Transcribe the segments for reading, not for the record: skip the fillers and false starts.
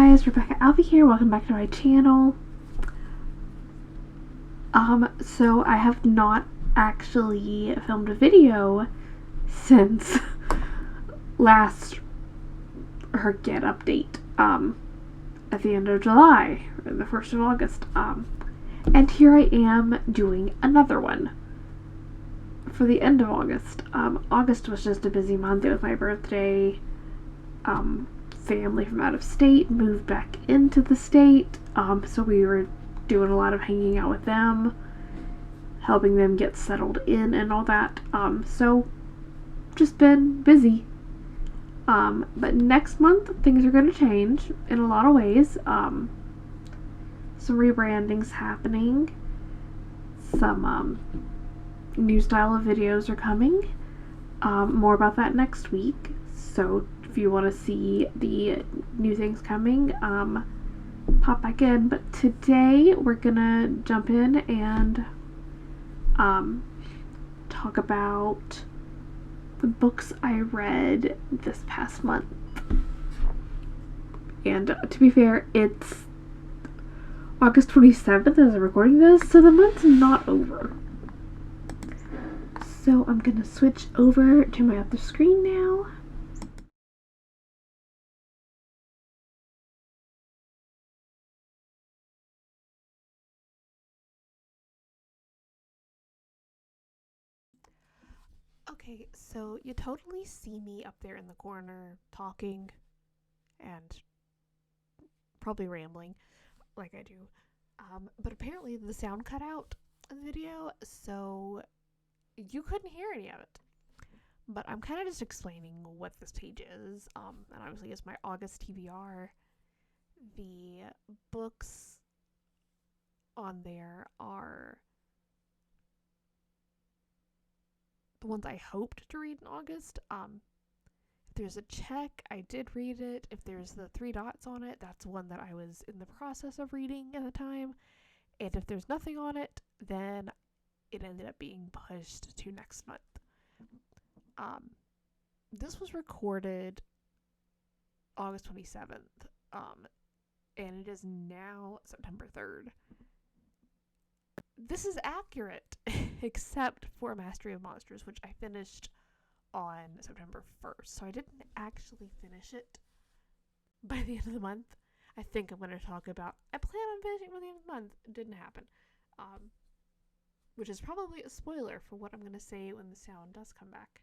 guys, Rebecca Alfie here. Welcome back to my channel. So I have not actually filmed a video since last HRCYED update, at the end of July, or the 1st of August, and here I am doing another one for the end of August. August was just a busy month. It was my birthday. Family from out of state moved back into the state, so we were doing a lot of hanging out with them, helping them get settled in and all that, so just been busy. But next month things are going to change in a lot of ways. Some rebranding's happening, some new style of videos are coming, more about that next week, so if you want to see the new things coming, pop back in. But today we're gonna jump in and talk about the books I read this past month. And to be fair, it's August 27th as I'm recording this, so the month's not over. So I'm gonna switch over to my other screen now. Okay, so you totally see me up there in the corner talking and probably rambling like I do, but apparently the sound cut out in the video, so you couldn't hear any of it. But I'm kind of just explaining what this page is, and obviously it's my August TBR. The books on there are the ones I hoped to read in August. If there's a check, I did read it. If there's the 3 dots on it, that's one that I was in the process of reading at the time. And if there's nothing on it, then it ended up being pushed to next month. This was recorded August 27th, and it is now September 3rd. This is accurate, except for Mastery of Monsters, which I finished on September 1st. So I didn't actually finish it by the end of the month. I think I'm going to talk about, I plan on finishing by the end of the month. It didn't happen. Which is probably a spoiler for what I'm going to say when the sound does come back.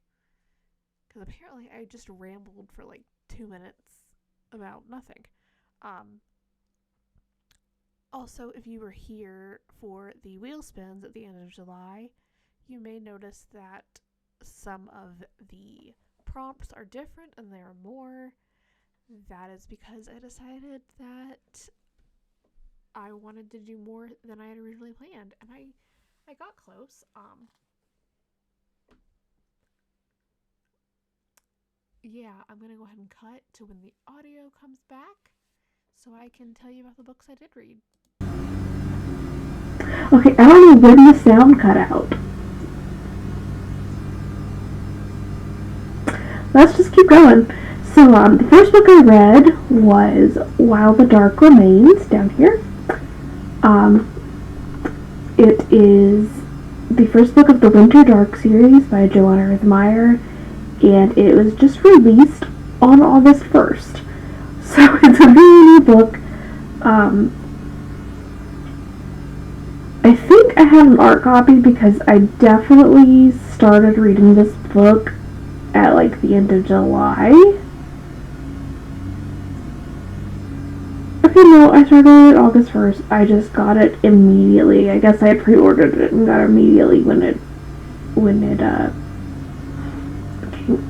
Because apparently I just rambled for like 2 minutes about nothing. Also, if you were here for the wheel spins at the end of July, you may notice that some of the prompts are different and there are more. That is because I decided that I wanted to do more than I had originally planned, and I got close. Yeah, I'm gonna go ahead and cut to when the audio comes back so I can tell you about the books I did read. Okay, I don't know when the sound cut out. Let's just keep going. So, the first book I read was While the Dark Remains, down here. It is the first book of the Winter Dark series by Joanna Ruth Meyer, and it was just released on August 1st. So, it's a really new book. I think I had an art copy because I definitely started reading this book at like the end of July. Okay, no, I started it August 1st. I just got it immediately. I guess I had pre-ordered it and got it immediately when it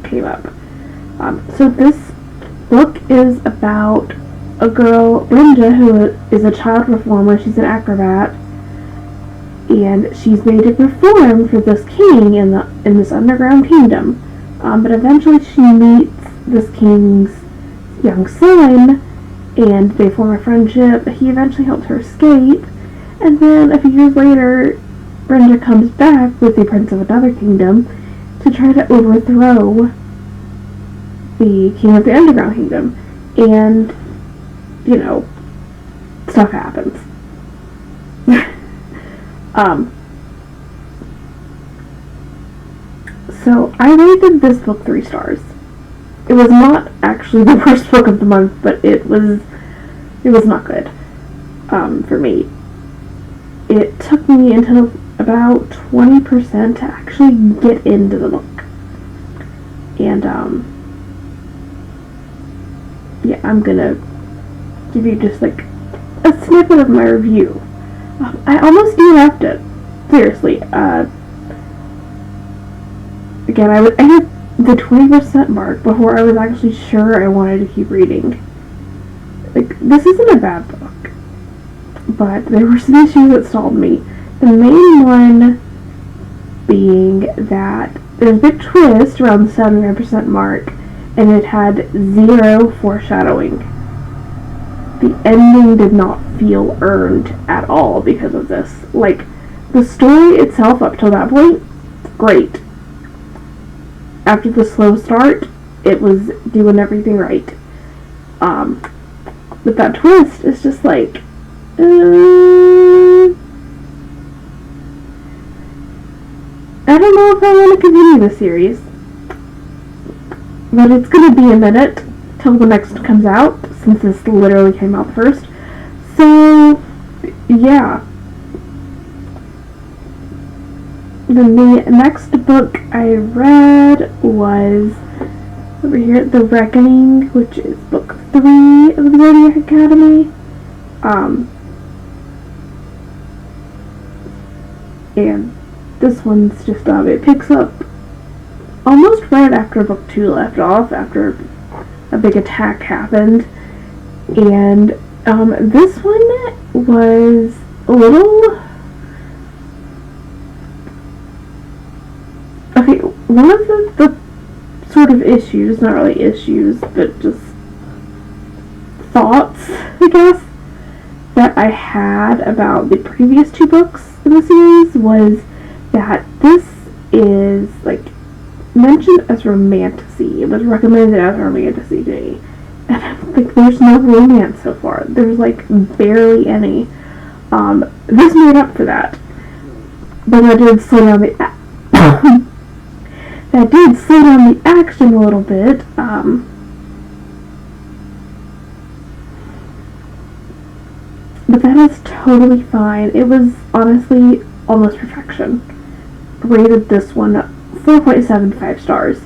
came up. So this book is about a girl, Brenda, who is a child performer. She's an acrobat. And she's made to perform for this king in this underground kingdom. But eventually she meets this king's young son, and they form a friendship. He eventually helps her escape, and then a few years later, Brenda comes back with the prince of another kingdom to try to overthrow the king of the underground kingdom. And you know, stuff happens. So I rated this book 3 stars. It was not actually the worst book of the month, but it was not good, for me. It took me until about 20% to actually get into the book. And, yeah, I'm gonna give you just, like, a snippet of my review. I almost left it. Seriously. Again, I hit the 20% mark before I was actually sure I wanted to keep reading. Like, this isn't a bad book, but there were some issues that stalled me. The main one being that there's a big twist around the 79% mark, and it had 0 foreshadowing. The ending did not feel earned at all because of this. Like, the story itself up till that point, great. After the slow start, it was doing everything right. But that twist is just like, I don't know if I want to continue the series. But it's going to be a minute till the next comes out, since this literally came out first. So, yeah. Then the next book I read was over here, The Reckoning, which is book 3 of the Zodiac Academy. And this one's just, it picks up almost right after book 2 left off, after a big attack happened. And, this one was a little... Okay, one of the sort of issues, not really issues, but just thoughts, I guess, that I had about the previous 2 books in the series was that this is, like, mentioned as romantasy. It was recommended as romantasy to me. And I'm like, there's no romance so far. There's, like, barely any. This made up for that. But I did slow down the... That did slow down the action a little bit, but that is totally fine. It was honestly almost perfection. Rated this one 4.75 stars.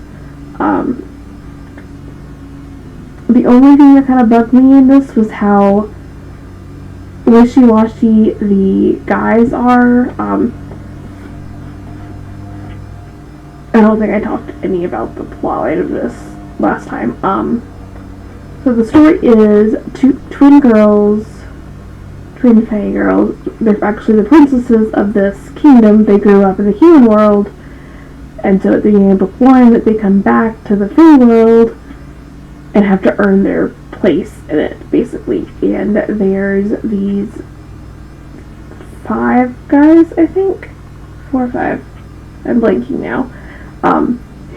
The only thing that kind of bugged me in this was how wishy-washy the guys are. I don't think I talked any about the plotline of this last time. So the story is twin fae girls. They're actually the princesses of this kingdom. They grew up in the human world, and so at the beginning of book 1, they come back to the fae world and have to earn their place in it, basically. And there's these 5 guys, I think? 4 or 5. I'm blanking now.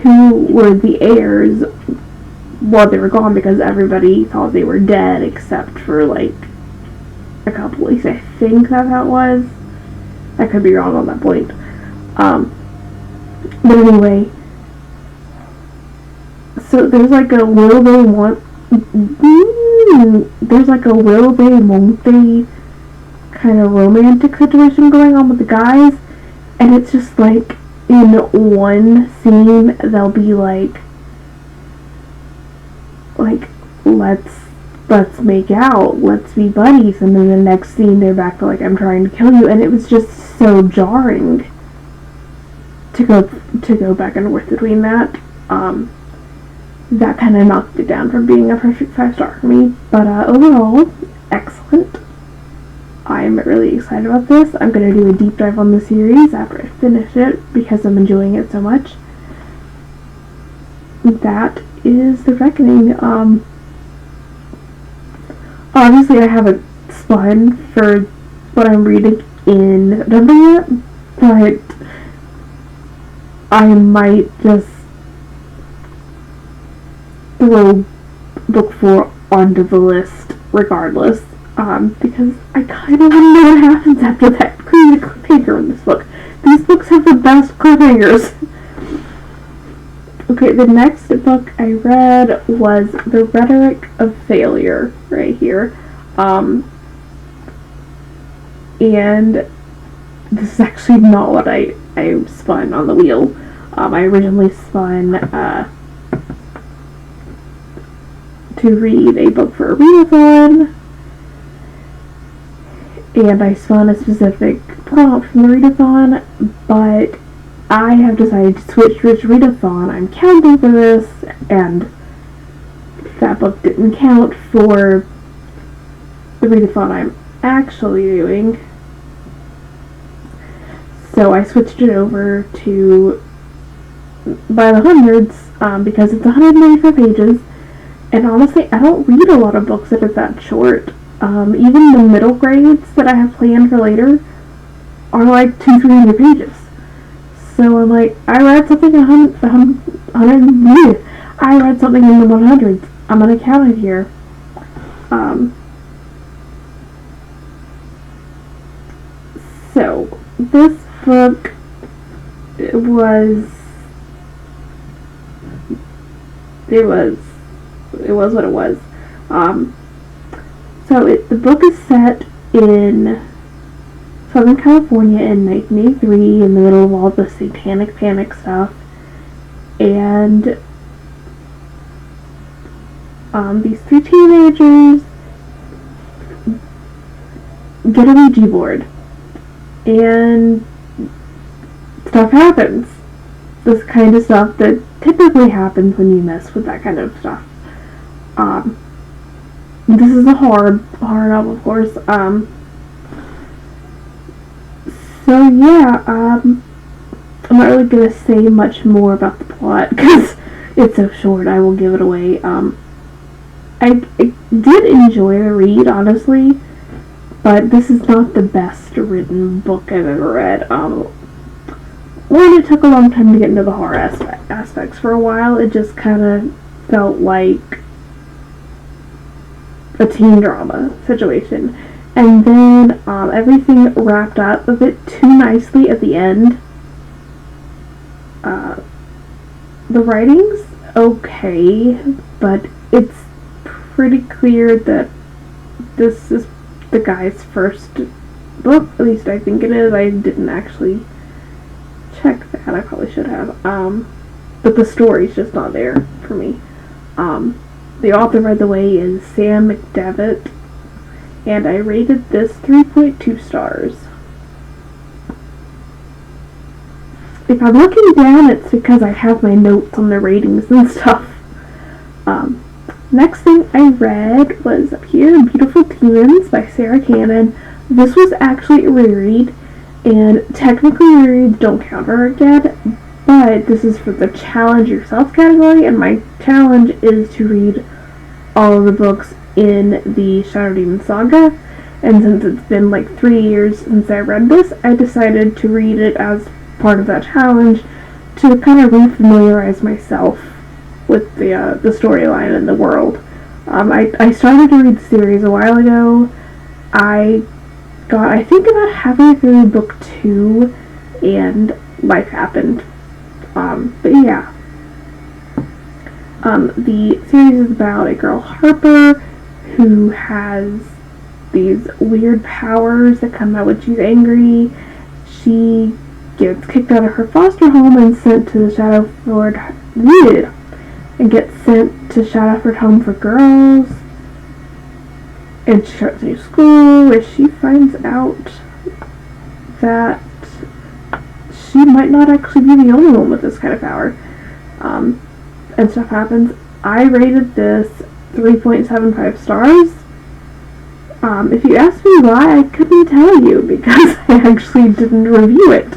Who were the heirs while they were gone, because everybody thought they were dead except for, like, a couple. At least I think that's how it was. I could be wrong on that point. But anyway, so there's like a will they, won't they kind of romantic situation going on with the guys, and it's just like, in one scene, they'll be like, let's make out, let's be buddies, and then the next scene they're back to, like, I'm trying to kill you, and it was just so jarring to go back and forth between that. That kind of knocked it down from being a perfect 5-star for me, but overall, excellent. I'm really excited about this. I'm going to do a deep dive on the series after I finish it because I'm enjoying it so much. That is The Reckoning. Obviously I haven't spun for what I'm reading in September yet, but I might just throw book 4 onto the list regardless, because I kind of want to know what happens after that crazy cliffhanger in this book. These books have the best cliffhangers. Okay, the next book I read was The Rhetoric of Failure, right here. And this is actually not what I spun on the wheel. I originally spun to read a book for a readathon, and I spun a specific prompt from the readathon, but I have decided to switch to which readathon I'm counting for this, and that book didn't count for the readathon I'm actually doing. So I switched it over to By the Hundreds, because it's 195 pages, and honestly, I don't read a lot of books that are that short. Even the middle grades that I have planned for later are like 200-300 pages. So I'm like, I read something I read something in the 100s. I'm gonna count it here. So this book, it was what it was. So the book is set in Southern California in 1983, in the middle of all the satanic panic stuff, and these three teenagers get a Ouija board, and stuff happens. This kind of stuff that typically happens when you mess with that kind of stuff. This is a horror novel, of course. So yeah, I'm not really gonna say much more about the plot because it's so short. I will give it away. I did enjoy the read, honestly, but this is not the best written book I've ever read. One, it took a long time to get into the horror aspects. For a while, it just kind of felt like a teen drama situation. And then everything wrapped up a bit too nicely at the end. The writing's okay, but it's pretty clear that this is the guy's first book. At least I think it is. I didn't actually check that. I probably should have. But the story's just not there for me. The author, by the way, is Sam McDevitt, and I rated this 3.2 stars. If I'm looking down, it's because I have my notes on the ratings and stuff. Next thing I read was up here, Beautiful Demons by Sarah Cannon. This was actually a reread, and technically rereads don't count again, but this is for the Challenge Yourself category, and my challenge is to read all of the books in the Shadow Demon Saga, and since it's been like 3 years since I read this, I decided to read it as part of that challenge to kind of refamiliarize myself with the storyline and the world. I started to read the series a while ago. I think about halfway through book 2, and life happened. But yeah. The series is about a girl, Harper, who has these weird powers that come out when she's angry. She gets kicked out of her foster home and sent to the Shadowford, and gets sent to Shadowford Home for Girls. And she starts a new school where she finds out that she might not actually be the only one with this kind of power. And stuff happens. I rated this 3.75 stars. If you asked me why, I couldn't tell you because I actually didn't review it.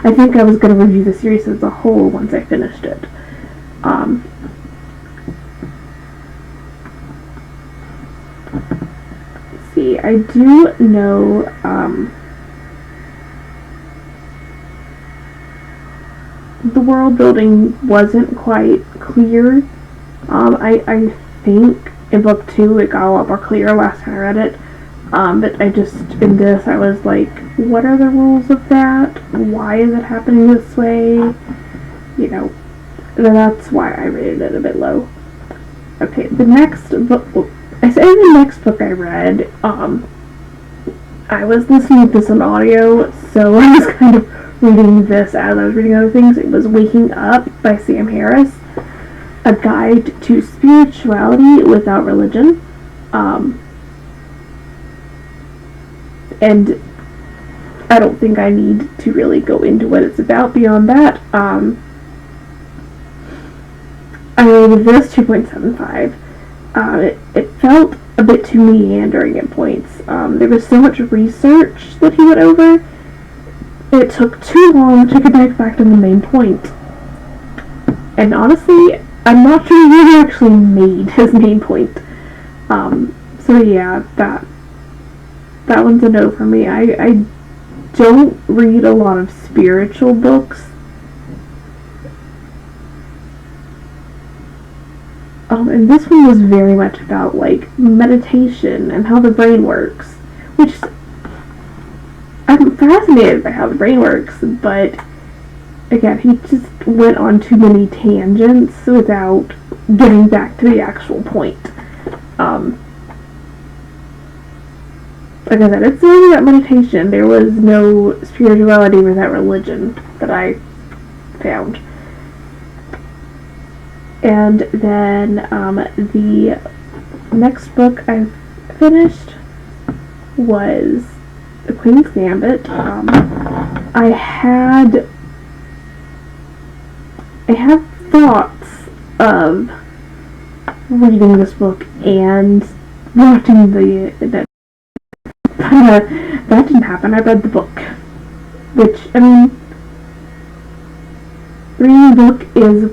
I think I was going to review the series as a whole once I finished it. Let's see, I do know, the world building wasn't quite clear. I think in book 2 it got a lot more clear last time I read it. But in this, I was like, what are the rules of that? Why is it happening this way? You know, that's why I rated it a bit low. Okay, the next book, I say the next book I read, I was listening to this on audio, so I was kind of reading this as I was reading other things. It was Waking Up by Sam Harris, A Guide to Spirituality Without Religion. And I don't think I need to really go into what it's about beyond that. I rated this 2.75. It felt a bit too meandering at points. There was so much research that he went over. It took too long to connect back to the main point. And honestly, I'm not sure he actually made his main point. So yeah, that one's a no for me. I don't read a lot of spiritual books. And this one was very much about, like, meditation and how the brain works, which I'm fascinated by how the brain works, but again, he just went on too many tangents without getting back to the actual point. Like I said, it's really about meditation. There was no spirituality without religion that I found. And then the next book I finished was The Queen's Gambit. I had thoughts of reading this book and watching the that didn't happen. I read the book, which, I mean, reading a book is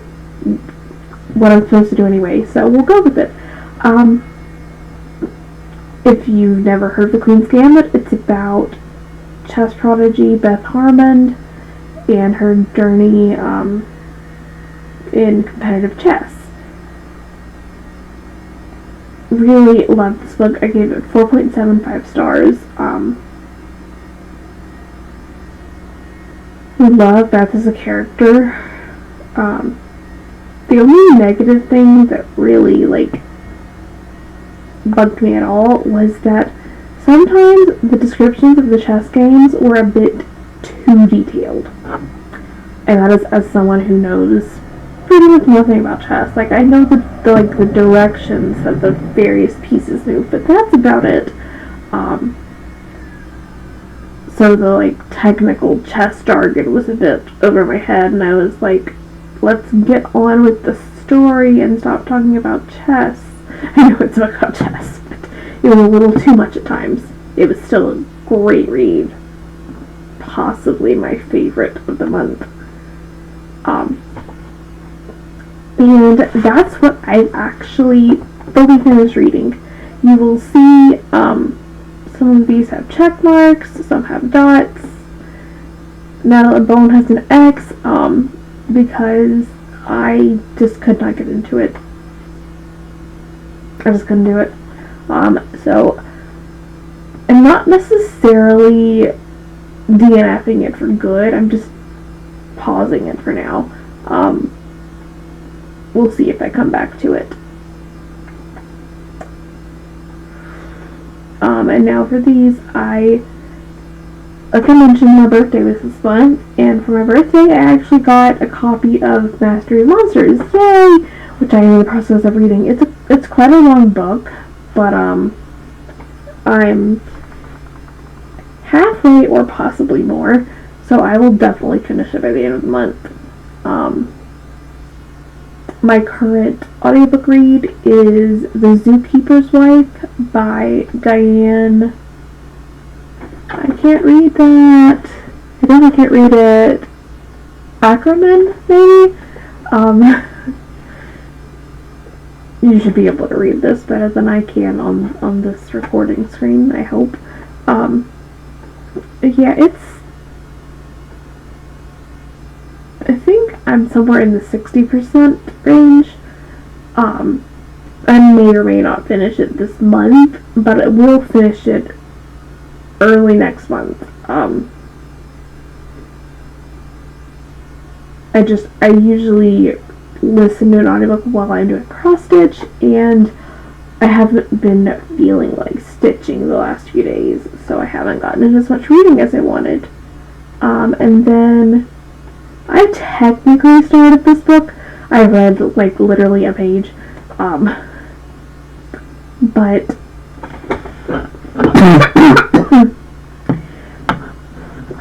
what I'm supposed to do anyway, so we'll go with it. If you've never heard of The Queen's Gambit, it's about chess prodigy Beth Harmon and her journey in competitive chess. Really loved this book. I gave it 4.75 stars. Love Beth as a character. The only negative thing that really, like, bugged me at all was that sometimes the descriptions of the chess games were a bit too detailed. And that is as someone who knows pretty much nothing about chess. Like, I know the directions that the various pieces move, but that's about it. So the, like, technical chess jargon was a bit over my head, and I was like, let's get on with the story and stop talking about chess. I know it's about chess, but it was a little too much at times. It was still a great read. Possibly my favorite of the month. And that's what I've actually fully finished reading. You will see some of these have check marks, some have dots. Metal and Bone has an X, because I just could not get into it. I just couldn't do it. So I'm not necessarily DNFing it for good. I'm just pausing it for now. We'll see if I come back to it. And now for these, like I mentioned, my birthday was this month, and for my birthday I actually got a copy of Mastery of Monsters, yay! Which I am in the process of reading. It's quite a long book, but I'm halfway or possibly more, so I will definitely finish it by the end of the month. My current audiobook read is The Zookeeper's Wife by Diane. I can't read that. I definitely can't read it. Ackerman, maybe? You should be able to read this better than I can on this recording screen, I hope. Yeah, I think I'm somewhere in the 60% range. I'm may or may not finish it this month, but I will finish it early next month. I usually listen to an audiobook while I'm doing cross stitch, and I haven't been feeling like stitching the last few days, so I haven't gotten in as much reading as I wanted. And then I technically started this book. I read like literally a page, but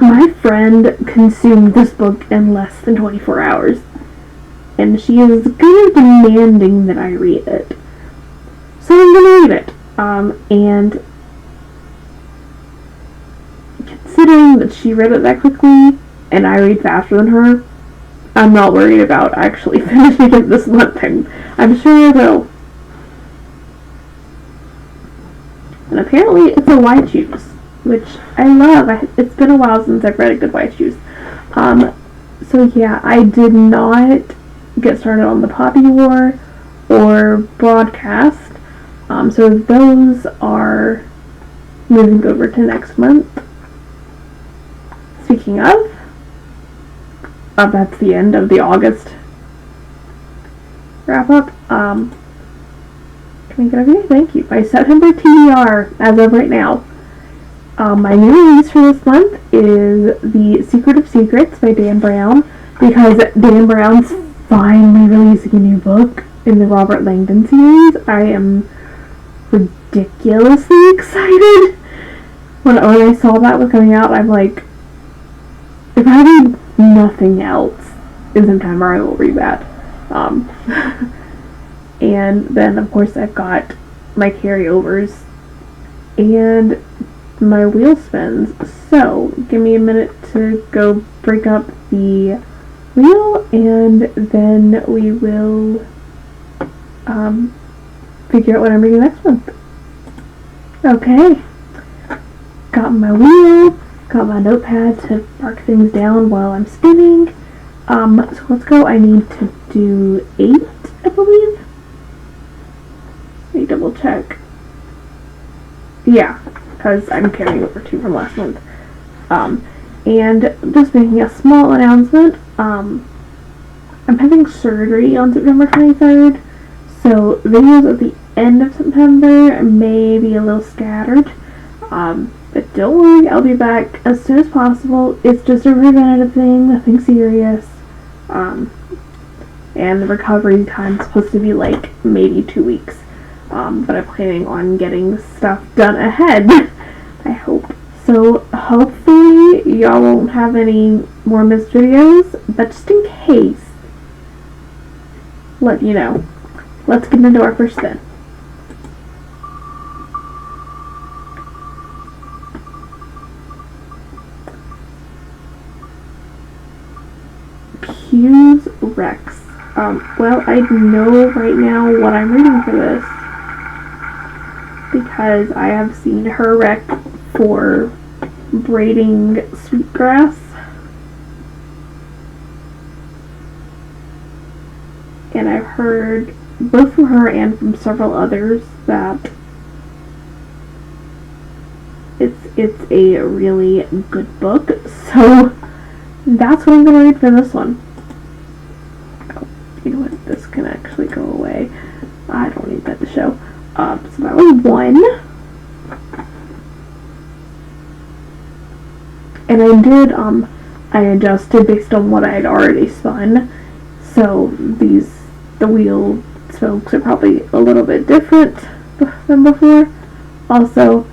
my friend consumed this book in less than 24 hours, and she is kind of demanding that I read it. So I'm gonna read it. And considering that she read it that quickly, and I read faster than her, I'm not worried about actually finishing it this month. I'm sure I will. And apparently it's a YCHUS, which I love. It's been a while since I've read a good YCHUS. So yeah, I did not get started on the Poppy War or Broadcast. So those are moving over to next month. Speaking of, that's the end of the August wrap up. Can we get over here? Thank you. My September TBR, as of right now. My new release for this month is The Secret of Secrets by Dan Brown, because Dan Brown's finally releasing a new book in the Robert Langdon series. I am ridiculously excited. When I saw that was coming out, I'm like, if I read nothing else in September, I will read that. And then, of course, I've got my carryovers and my wheel spins. So, give me a minute to go break up the wheel, and then we will figure out what I'm reading next month. Okay. Got my wheel, got my notepad to mark things down while I'm spinning. So let's go. I need to do 8, I believe. Let me double check. Yeah, because I'm carrying over 2 from last month. And just making a small announcement. I'm having surgery on September 23rd, so videos at the end of September may be a little scattered. But don't worry, I'll be back as soon as possible. It's just a preventative thing, nothing serious. And the recovery time's supposed to be like maybe 2 weeks. But I'm planning on getting stuff done ahead, I hope. So hopefully y'all won't have any more missed videos, but just in case, let you know. Let's get into our first spin. Hughes Rex. Well, I know right now what I'm reading for this, because I have seen her rec for braiding sweetgrass. And I've heard both from her and from several others that it's a really good book. So that's what I'm going to read for this one. Oh, you know what? This can actually go away. I don't need that to show. So that was 1. And I did, I adjusted based on what I had already spun. So the wheel spokes are probably a little bit different than before. Also,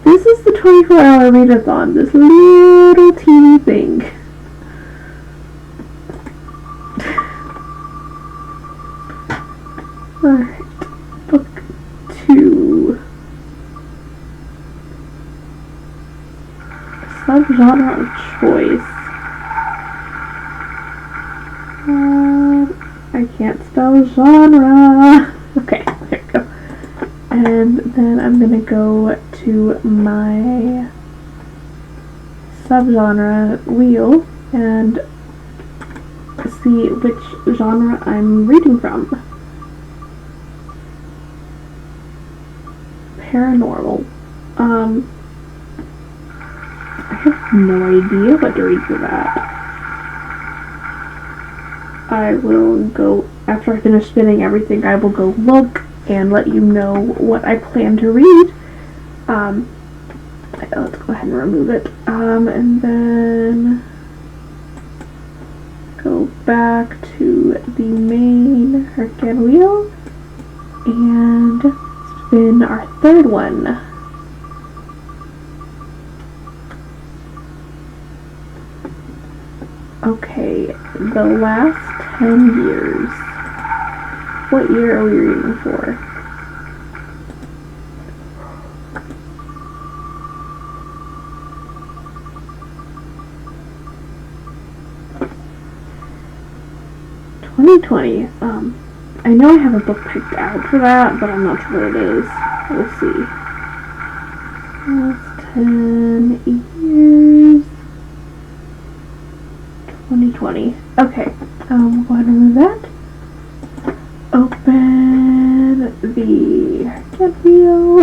this is the 24-hour readathon, this little teeny thing. Alright, book 2. Subgenre of choice. I can't spell genre. Okay, there we go. And then I'm gonna go to my subgenre wheel and see which genre I'm reading from. paranormal. I have no idea what to read for that. I will go, after I finish spinning everything, I will go look and let you know what I plan to read. Let's go ahead and remove it. And then go back to the main HRCYED wheel and spin our third one. Okay, the last 10 years. What year are we reading for? (2020). I know I have a book picked out for that, but I'm not sure what it is. We'll see. Last 10 years. 2020. Okay. We'll go ahead and remove that. Open the HRCYED wheel.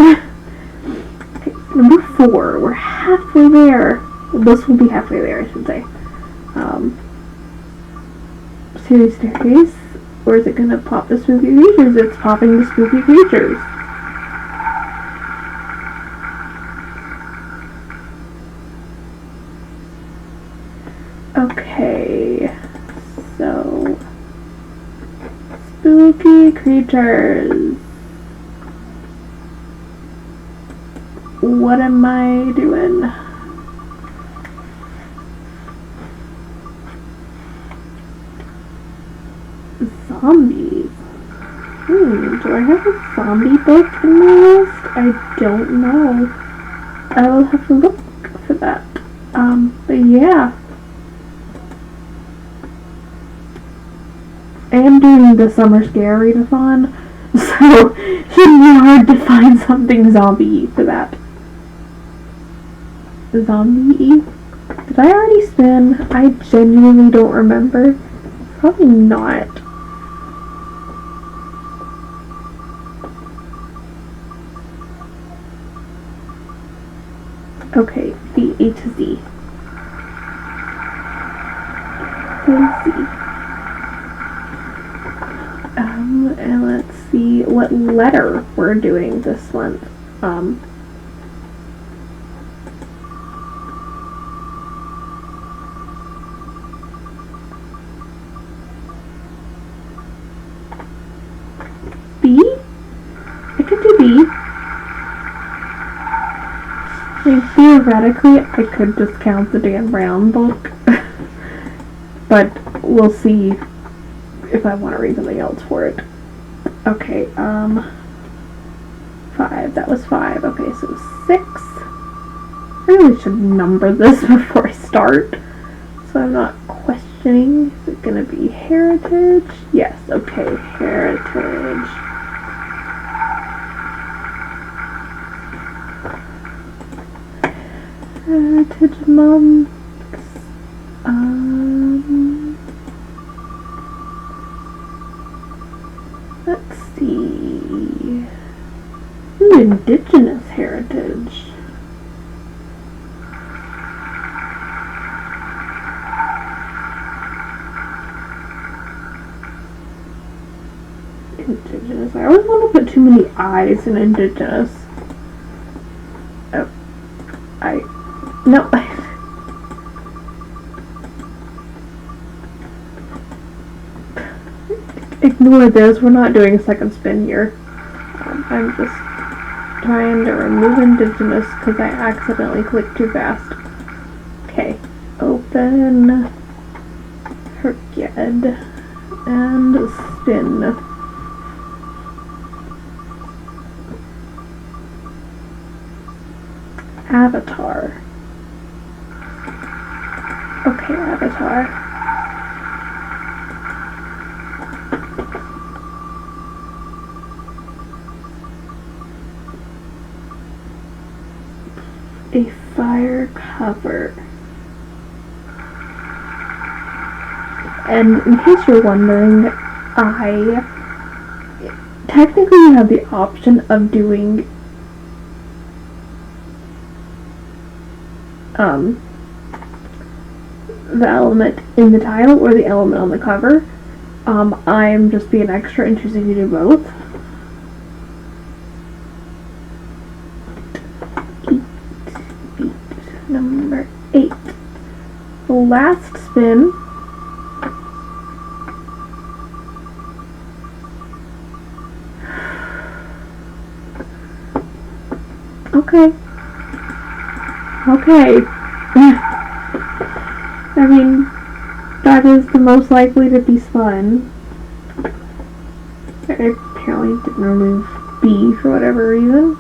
Okay, number 4. We're halfway there. Well, this will be halfway there, I should say. Series staircase. Or is it gonna pop the spooky creatures? It's popping the spooky creatures. Okay, so spooky creatures. What am I doing? Zombies. Do I have a zombie book in my list? I don't know. I will have to look for that. But yeah. I am doing the summer scare readathon, so it should be hard to find something zombie for that. Zombie? Did I already spin? I genuinely don't remember. Probably not. Okay, the A to Z. Let's see. And let's see what letter we're doing this month. B? I could do B. I mean, theoretically, I could discount the Dan Brown book, but we'll see if I want to read something else for it. Okay, 5. That was 5. Okay, so 6. I really should number this before I start, so I'm not questioning. Is it going to be heritage? Yes, okay, heritage. Heritage months. Let's see. Indigenous heritage. Indigenous. I always want to put too many I's in indigenous. Oh. No. Ignore those. We're not doing a second spin here. I'm just trying to remove indigenous because I accidentally clicked too fast. Okay. Open HRCYED and spin. Avatar. Okay, Avatar. A fire cover. And in case you're wondering, I technically have the option of doing the element in the title or the element on the cover. I'm just being extra and choosing to do both. Number 8. The last spin. Okay. I mean, that is the most likely to be spun. I apparently didn't remove B for whatever reason.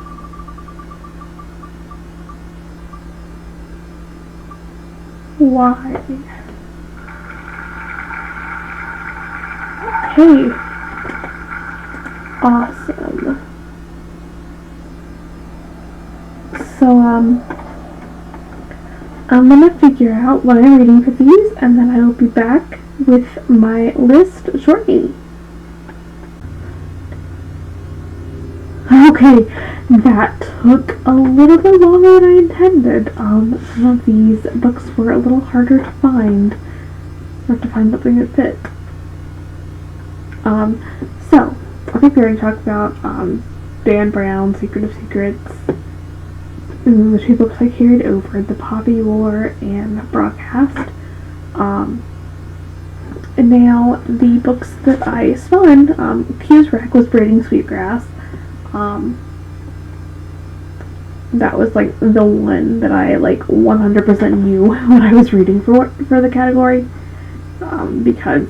Why? Okay. Awesome. So, I'm gonna figure out what I'm reading for these, and then I will be back with my list shortly. Okay, that took a little bit longer than I intended. Some of these books were a little harder to find. I have to find something that fit. So, I think we already talked about, Dan Brown, Secret of Secrets, and the 2 books I carried over, The Poppy War and Broadcast. And now, the books that I spun, Q's Wreck was Braiding Sweetgrass. That was, like, the one that I, like, 100% knew what I was reading for the category, because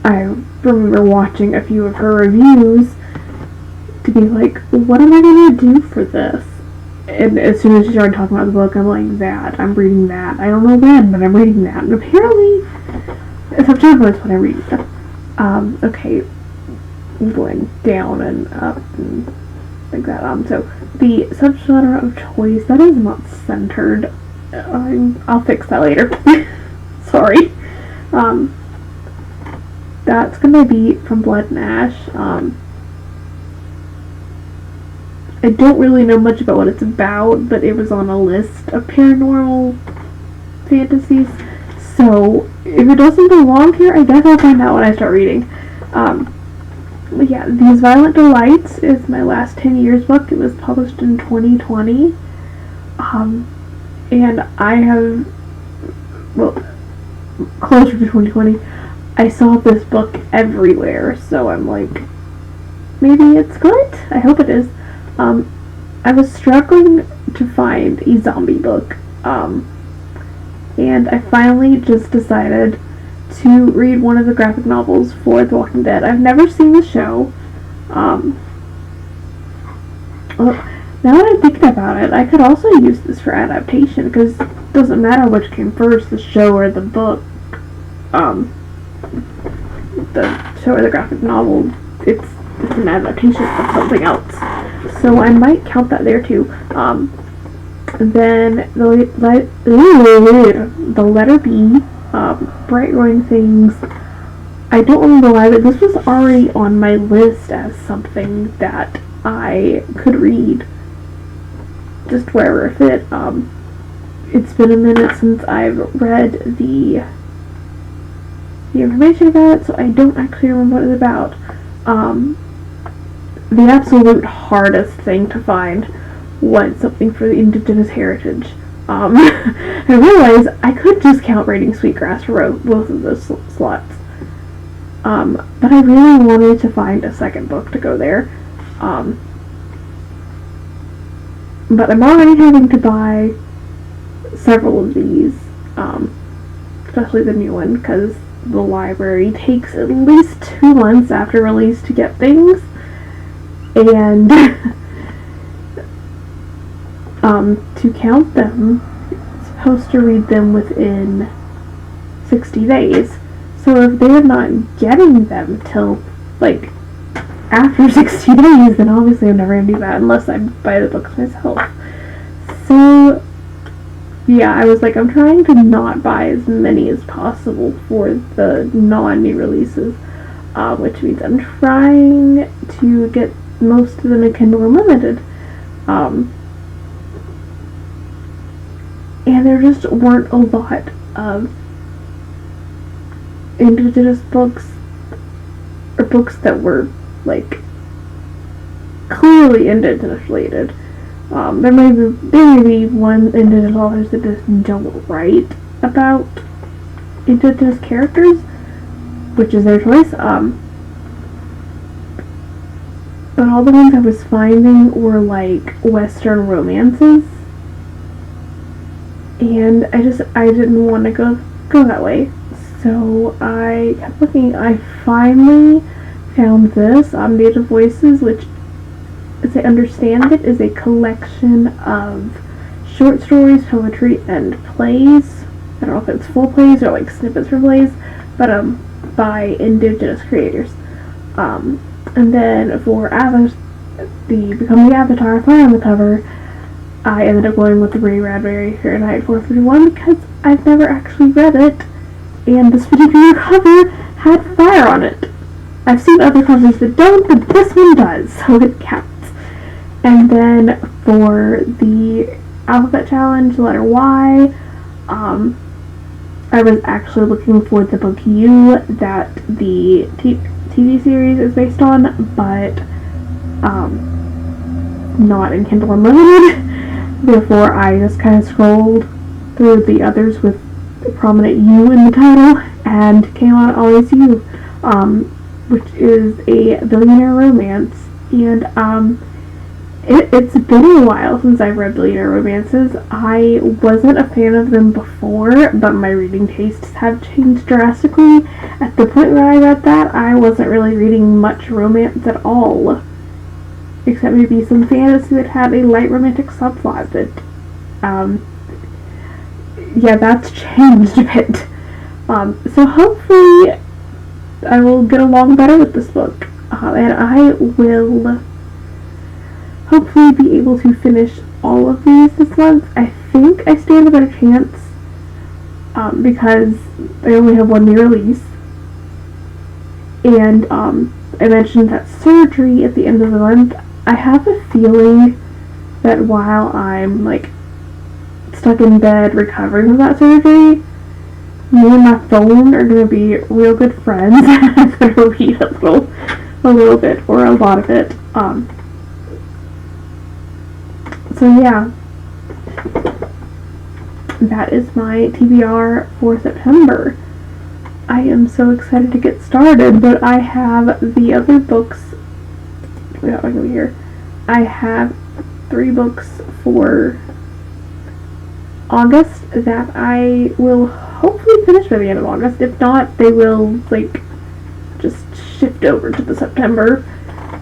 I remember watching a few of her reviews to be like, what am I gonna do for this? And as soon as she started talking about the book, I'm like, that, I'm reading that. I don't know when, but I'm reading that. And apparently, September is what I'm reading. Okay, going down and up and like that. So, the subgenre of choice, that is not centered. I'll fix that later. Sorry. That's gonna be From Blood and Ash. I don't really know much about what it's about, but it was on a list of paranormal fantasies. So, if it doesn't belong here, I guess I'll find out when I start reading. But yeah, These Violent Delights is my last 10 years book. It was published in 2020. And I have, well, closer to 2020, I saw this book everywhere, so I'm like, maybe it's good? I hope it is. I was struggling to find a zombie book, and I finally just decided to read one of the graphic novels for The Walking Dead. I've never seen the show. Well, now that I'm thinking about it, I could also use this for adaptation, because it doesn't matter which came first, the show or the book. The show or the graphic novel, it's an adaptation of something else. So I might count that there too. Then the letter B, Bright Roaring Things. I don't remember why, but this was already on my list as something that I could read just wherever it fit. It's been a minute since I've read the information about it, so I don't actually remember what it's about. The absolute hardest thing to find was something for the indigenous heritage. I realized I could just count Braiding Sweetgrass for both of those slots. But I really wanted to find a second book to go there. But I'm already having to buy several of these, especially the new one, because the library takes at least 2 months after release to get things, and to count them, it's supposed to read them within 60 days. So if they're not getting them till, like, after 60 days, then obviously I'm never going to do that unless I buy the books myself. So, yeah, I was like, I'm trying to not buy as many as possible for the non-new releases, which means I'm trying to get most of them in Kindle Unlimited. and there just weren't a lot of indigenous books, or books that were, like, clearly indigenous related. There may be one indigenous authors that just don't write about indigenous characters, which is their choice. But all the ones I was finding were like Western romances, and I didn't want to go that way. So I kept looking. I finally found this, Native Voices, which, as I understand it, is a collection of short stories, poetry, and plays. I don't know if it's full plays or like snippets from plays, but by indigenous creators. And then for the Become the Avatar Fire on the cover, I ended up going with the Ray Bradbury Fahrenheit 451 because I've never actually read it, and this particular cover had fire on it. I've seen other covers that don't, but this one does, so it counts. And then for the alphabet challenge, letter Y, I was actually looking for the book U that the TV series is based on, but not in Kindle Unlimited. Therefore, I just kind of scrolled through the others with the prominent U in the title and came on Always You, which is a billionaire romance. And it's been a while since I've read billionaire romances. I wasn't a fan of them before, but my reading tastes have changed drastically. At the point where I read that, I wasn't really reading much romance at all, except maybe some fantasy that had a light romantic subplot. But yeah, that's changed a bit. So hopefully I will get along better with this book, and I will hopefully be able to finish all of these this month. I think I stand a better chance because I only have one new release, and I mentioned that surgery at the end of the month. I have a feeling that while I'm like stuck in bed recovering from that surgery, me and my phone are going to be real good friends. I'm going to read a little bit or a lot of it. So yeah, that is my TBR for September. I am so excited to get started, but I have the other books. Yeah, I can be here. I have 3 books for August that I will hopefully finish by the end of August. If not, they will like just shift over to the September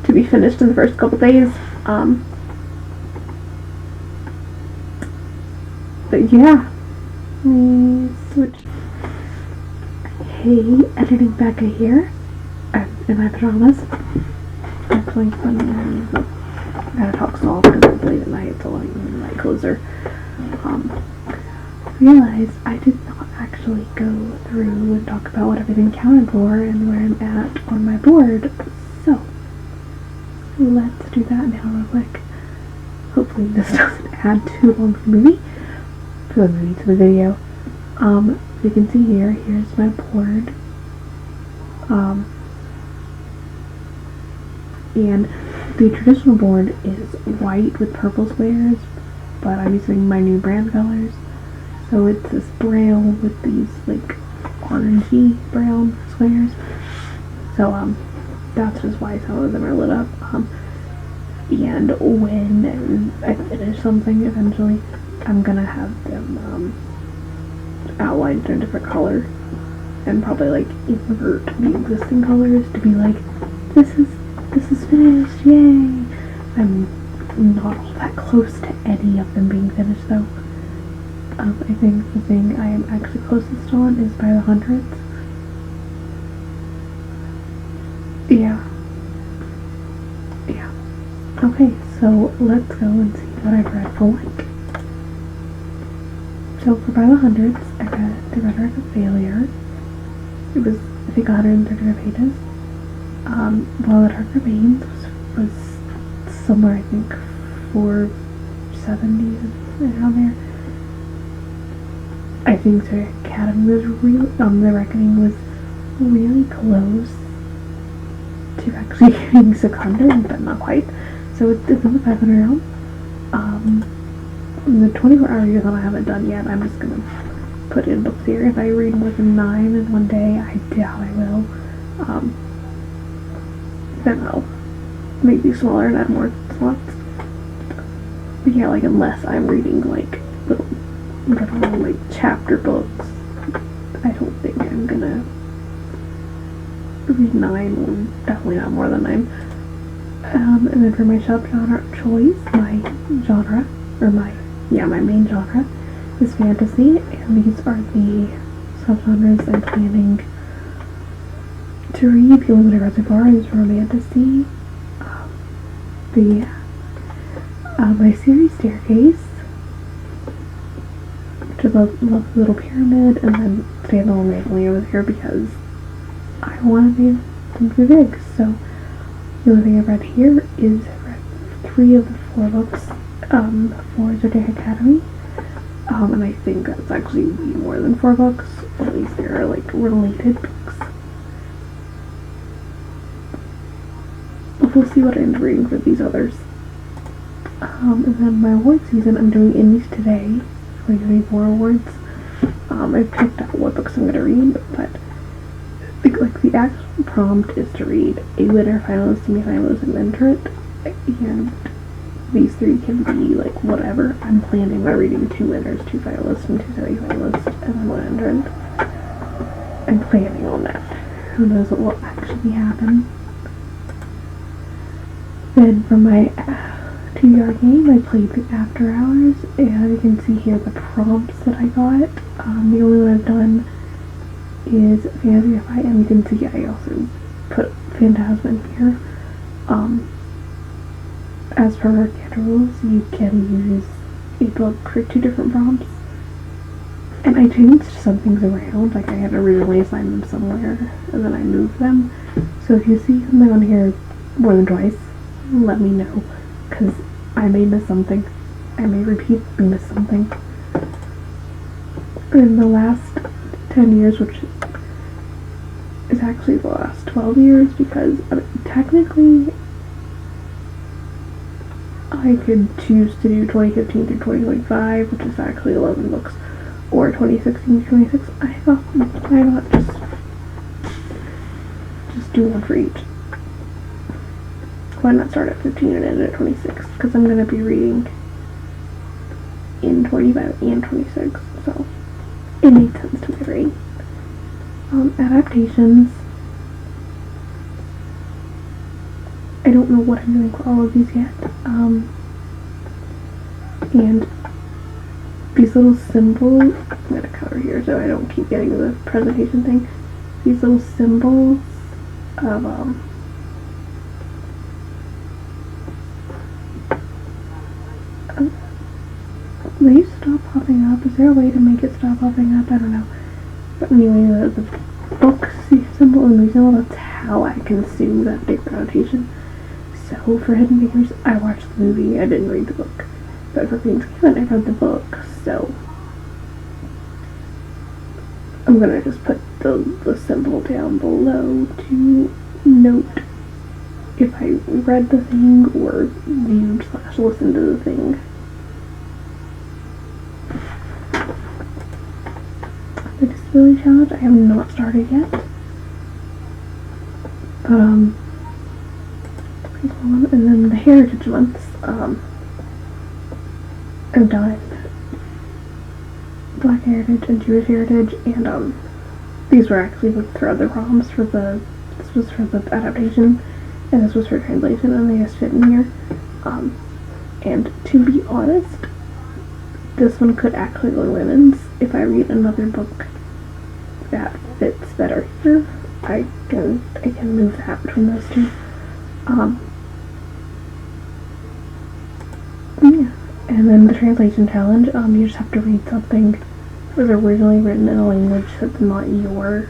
to be finished in the first couple days. But yeah, let me switch. Hey, editing Becca here. I'm in my pajamas. I'm playing funny. I gotta talk soft because it's late at night, so like the light closer. Realized I did not actually go through and talk about what everything counted for and where I'm at on my board. So let's do that now real quick. Hopefully this doesn't add too long to the video. You can see here's my board. And the traditional board is white with purple squares, but I'm using my new brand colors. So it's this brown with these like orangey brown squares. So that's just why some of them are lit up. And when I finish something eventually, I'm gonna have them outlined in a different color, and probably like invert the existing colors to be like, this is finished, yay! I'm not all that close to any of them being finished though. I think the thing I am actually closest on is by the hundreds. Yeah. Okay, so let's go and see what I've read for like. So for by the hundreds, I read The Rhetoric of Failure. It was, I think, 135 pages. While the Dark Remains was somewhere, I think, 470, around there. I think the Academy was really, the Reckoning was really close to actually getting seconded, but not quite. So it's in the 500 realm. The 24-hour year that I haven't done yet, I'm just gonna put in books here. If I read more than 9 in one day, I doubt I will. Then I'll make these smaller and add more slots. But yeah, like, unless I'm reading like little, like chapter books, I don't think I'm gonna read 9, or definitely not more than 9. And then for my subgenre choice, my main genre is fantasy, and these are the subgenres I'm planning to read. The only one I read so far is romantasy. My series Staircase, which I love the Little Pyramid, and then standalone randomly over here because I want to read something big. So the only thing I've read here is I've read 3 of the 4 books for Zodiac Academy, and I think that's actually way more than 4 books, or at least they're like related books. We'll see what I end up reading for these others. And then my award season, I'm doing Indies today, 2024 awards. I've picked out what books I'm going to read, but like the actual prompt is to read a winner, finalist, semi-finalist, and entrant, and these 3 can be like whatever. I'm planning on reading 2 winners, 2 finalists, and 2 semi-finalists, and then 1 entrant. I'm planning on that. Who knows what will actually happen. Then for my TBR game, I played the After Hours, and you can see here the prompts that I got. The only one I've done is Fantasy FI, and you can see I also put Phantasma in here. As per our rules, you can use a book for 2 different prompts, and I changed some things around. Like, I had originally assigned them somewhere, and then I moved them. So if you see something on here more than twice, let me know, because I may miss something. I may repeat and miss something. In the last 10 years, which is actually the last 12 years, because technically I could choose to do 2015 through 2025, which is actually 11 books, or 2016 to 26. I thought, why not just do one for each? Why not start at 15 and end at 26? Because I'm going to be reading in 25 and 26, so it makes sense to my brain. Adaptations. I don't know what I'm doing for all of these yet. And these little symbols, I'm going to cover here so I don't keep getting the presentation thing. These little symbols of, they stop popping up. Is there a way to make it stop popping up? I don't know. But anyway, the book symbol and the symbol, that's how I consume that big annotation. So for Hidden Figures, I watched the movie. I didn't read the book. But for Queen's Gambit, I read the book. So I'm gonna just put the symbol down below to note if I read the thing or viewed / listened to the thing. The Disability Challenge, I have not started yet. And then the Heritage Months, I've done Black Heritage and Jewish Heritage, and these were actually for other prompts for this was for the adaptation, and this was for translation, and they just fit in here. And to be honest, this one could actually go in women's. If I read another book that fits better here, I can move that between those 2. Yeah. And then the translation challenge, you just have to read something that was originally written in a language that's not your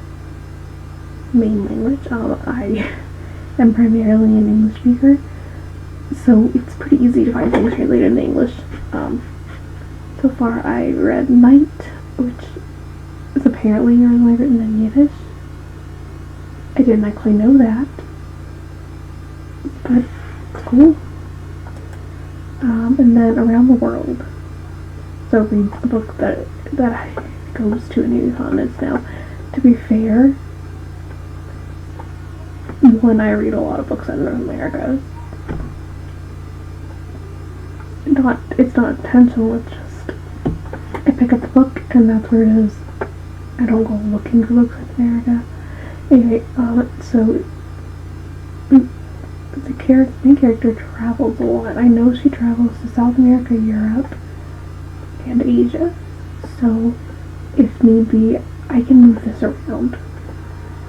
main language. I am primarily an English speaker, so it's pretty easy to find things translated in English. So far I read Night, which apparently originally written in Yiddish. I didn't actually know that, but it's cool. And then Around the World. So reads the book that goes to a new continent now. To be fair, when I read a lot of books in North America, it's not intentional, it's just I pick up the book and that's where it is. I don't go looking for books in America. Anyway, so the main character travels a lot. I know she travels to South America, Europe, and Asia. So, if need be, I can move this around.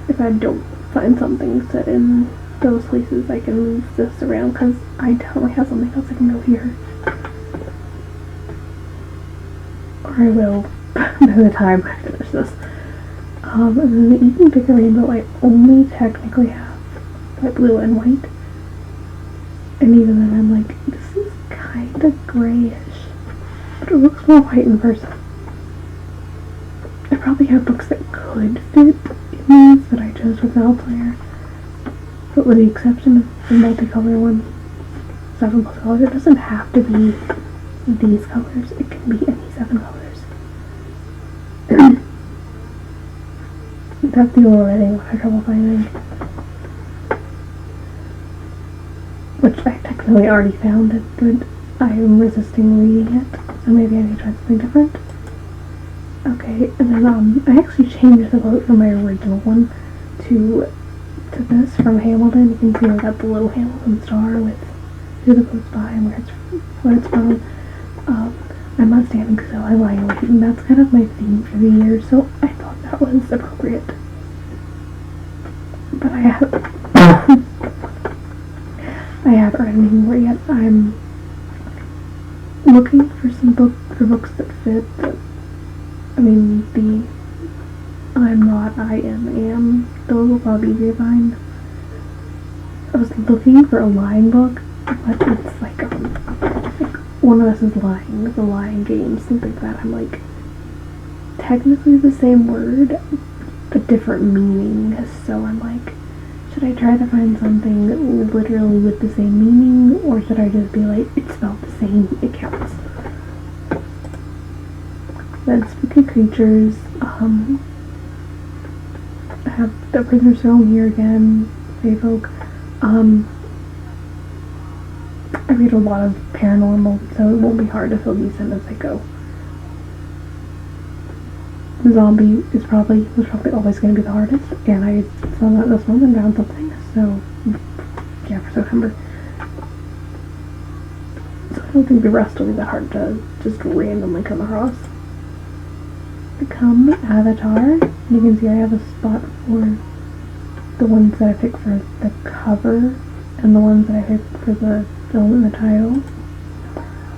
If I don't find something set in those places, I can move this around because I definitely have something else I can go here. Or I will by the time I finish this. And then the Even Bigger Rainbow, I only technically have light blue and white. And even then I'm like, this is kinda grayish. But it looks more white in person. I probably have books that could fit in these, but I chose with elsewhere. But with the exception of the multicolor one, 7+ colors, it doesn't have to be these colors. It can be any 7 colors. That's the only thing I have trouble finding. Which I technically already found it, but I am resisting reading it, so maybe I need to try something different. Okay, and then I actually changed the quote from my original one to this from Hamilton. You can see I got the little Hamilton star with who the quote's by and where it's from. I'm not standing still, I'm lying awake, and that's kind of my theme for the year, so I thought that was appropriate. But I haven't read any more yet. I'm looking for books that fit the I'm not, I am. Those will probably be fine. I was looking for a lying book, but it's like One of Us is Lying, the lying games, things like that. I'm like, technically the same word, but different meaning. So I'm like, should I try to find something literally with the same meaning, or should I just be like, it's spelled the same, it counts. Then Spooky Creatures, I have The Prisoner's Home here again, Feyfolk. I read a lot of paranormal, so it won't be hard to fill these in as I go. The Zombie was probably always going to be the hardest, and I saw that this month and found something, so yeah, for September. So I don't think the rest will be that hard to just randomly come across. Become Avatar. You can see I have a spot for the ones that I picked for the cover and the ones that I picked for the film and the title.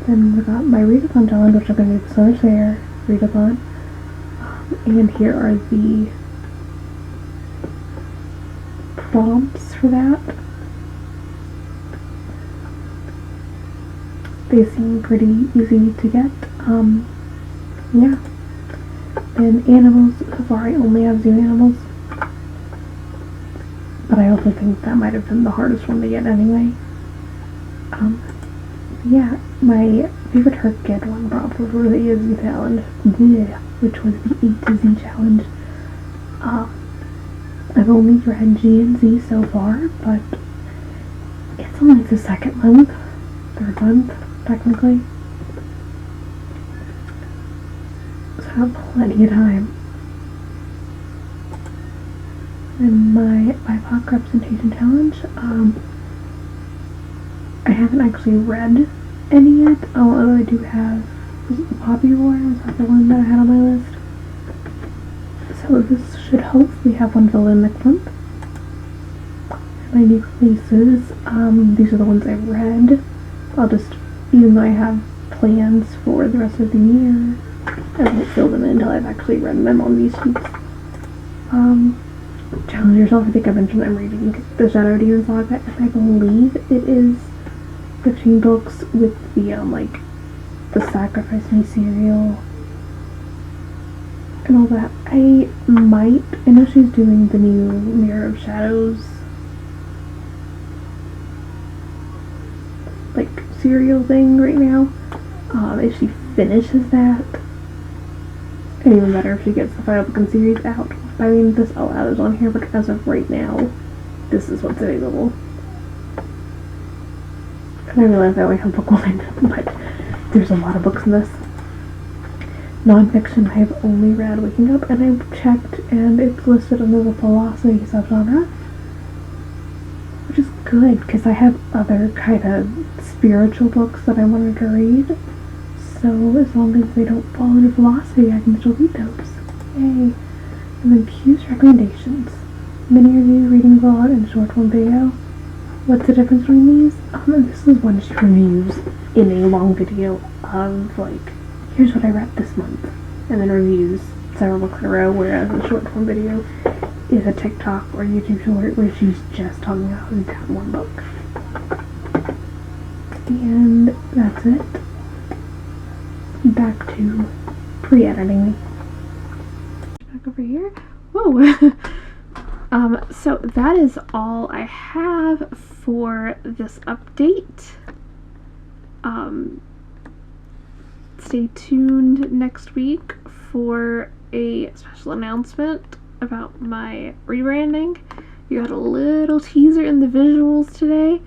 Then we got my readathon challenge, which I'm going to do the Summer Fair readathon. And here are the prompts for that. They seem pretty easy to get. Yeah. And animals, so far I only have zoo animals. But I also think that might have been the hardest one to get anyway. Yeah, my favorite HRCYED one prompt was for the A to Z challenge, which was the A to Z challenge. I've only read G and Z so far, but it's only the third month, technically. So I have plenty of time. And my BIPOC representation challenge, I haven't actually read any yet, although I do have, was it the Poppy War? Was that the one that I had on my list? So this should hopefully have one filled in next month. My new releases, these are the ones I've read. I'll just, even though I have plans for the rest of the year, I won't fill them in until I've actually read them on these sheets. Challenge Yourself, I think I mentioned I'm reading the Shadow Demon Saga, and I believe it is 15 books with the, the Sacrifice Me cereal. and all that. I know she's doing the new Mirror of Shadows, like, serial thing right now. If she finishes that, and even better if she gets the final book and series out. I mean, this all out is on here, but as of right now, this is what's available. And I realize I only have book one, but there's a lot of books in this. Non-fiction, I have only read Waking Up, and I've checked, and it's listed under the philosophy subgenre, which is good, because I have other kind of spiritual books that I wanted to read, so as long as they don't fall into philosophy, I can still read those. Yay! And then Q's recommendations. Mini review, reading vlog, and short form video. What's the difference between these? This is one she reviews in a long video of, like, here's what I read this month, and then reviews several books in a row, whereas a short form video is a TikTok or YouTube short where she's just talking about that one book. And that's it. Back to pre-editing. Back over here. Whoa! So that is all I have for this update. Stay tuned next week for a special announcement about my rebranding. You got a little teaser in the visuals today.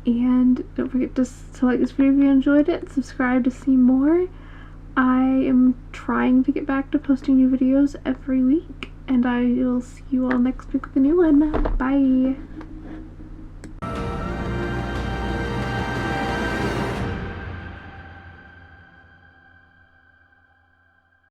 And don't forget to like this video if you enjoyed it. Subscribe to see more. I am trying to get back to posting new videos every week, and I will see you all next week with a new one. Bye!